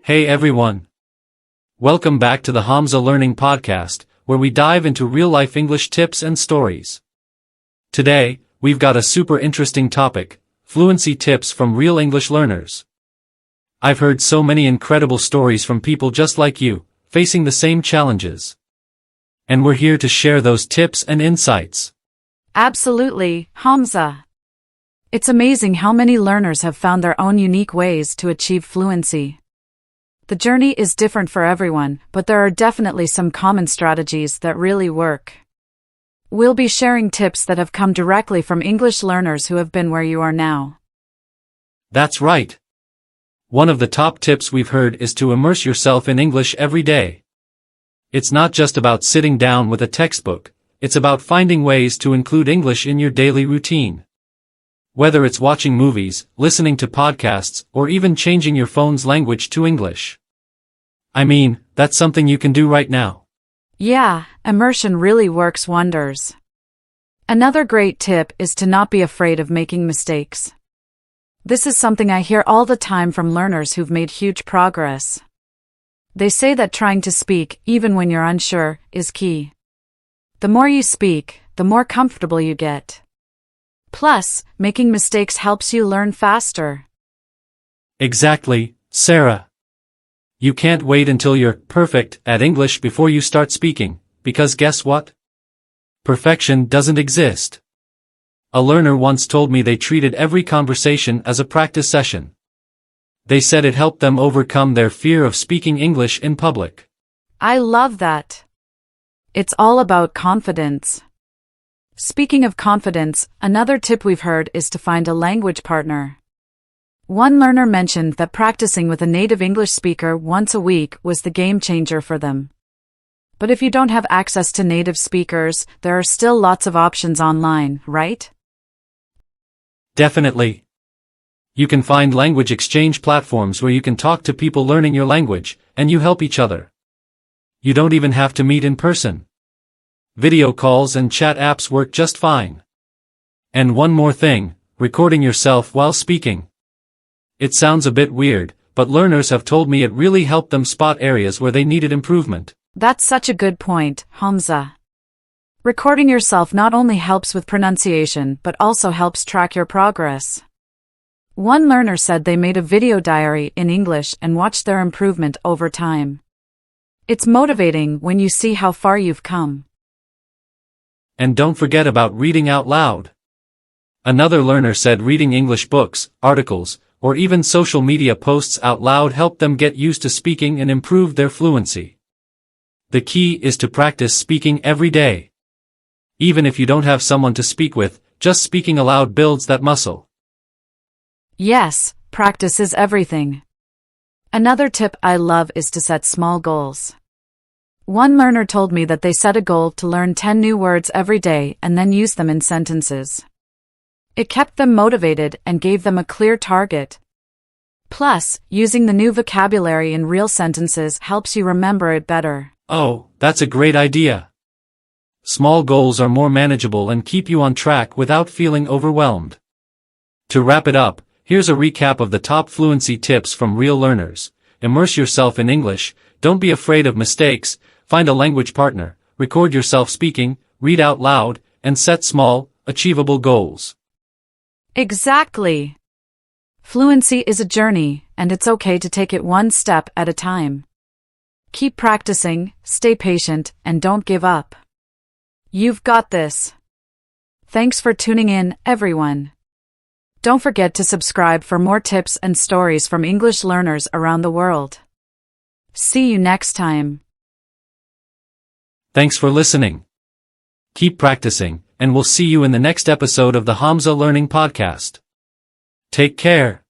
Hey everyone! Welcome back to the Hamza Learning Podcast, where we dive into real-life English tips and stories. Today, we've got a super interesting topic, fluency tips from real English learners. I've heard so many incredible stories from people just like you, facing the same challenges. And we're here to share those tips and insights. Absolutely, Hamza. It's amazing how many learners have found their own unique ways to achieve fluency. The journey is different for everyone, but there are definitely some common strategies that really work. We'll be sharing tips that have come directly from English learners who have been where you are now. That's right. One of the top tips we've heard is to immerse yourself in English every day. It's not just about sitting down with a textbook, it's about finding ways to include English in your daily routine. Whether it's watching movies, listening to podcasts, or even changing your phone's language to English. I mean, that's something you can do right now. Yeah, immersion really works wonders. Another great tip is to not be afraid of making mistakes. This is something I hear all the time from learners who've made huge progress. They say that trying to speak, even when you're unsure, is key. The more you speak, the more comfortable you get. Plus, making mistakes helps you learn faster. Exactly, Sarah. You can't wait until you're perfect at English before you start speaking, because guess what? Perfection doesn't exist. A learner once told me they treated every conversation as a practice session. They said it helped them overcome their fear of speaking English in public. I love that. It's all about confidence. Speaking of confidence, another tip we've heard is to find a language partner. One learner mentioned that practicing with a native English speaker once a week was the game changer for them. But if you don't have access to native speakers, there are still lots of options online, right? Definitely. You can find language exchange platforms where you can talk to people learning your language, and you help each other. You don't even have to meet in person. Video calls and chat apps work just fine. And one more thing, recording yourself while speaking. It sounds a bit weird, but learners have told me it really helped them spot areas where they needed improvement. That's such a good point, Hamza. Recording yourself not only helps with pronunciation but also helps track your progress. One learner said they made a video diary in English and watched their improvement over time. It's motivating when you see how far you've come. And don't forget about reading out loud. Another learner said reading English books, articles, or even social media posts out loud helped them get used to speaking and improve their fluency. The key is to practice speaking every day. Even if you don't have someone to speak with, just speaking aloud builds that muscle. Yes, practice is everything. Another tip I love is to set small goals. One learner told me that they set a goal to learn 10 new words every day and then use them in sentences. It kept them motivated and gave them a clear target. Plus, using the new vocabulary in real sentences helps you remember it better. Oh, that's a great idea. Small goals are more manageable and keep you on track without feeling overwhelmed. To wrap it up, here's a recap of the top fluency tips from real learners. Immerse yourself in English, don't be afraid of mistakes, find a language partner, record yourself speaking, read out loud, and set small, achievable goals. Exactly. Fluency is a journey, and it's okay to take it one step at a time. Keep practicing, stay patient, and don't give up. You've got this. Thanks for tuning in, everyone. Don't forget to subscribe for more tips and stories from English learners around the world. See you next time. Thanks for listening. Keep practicing, and we'll see you in the next episode of the Hamza Learning Podcast. Take care.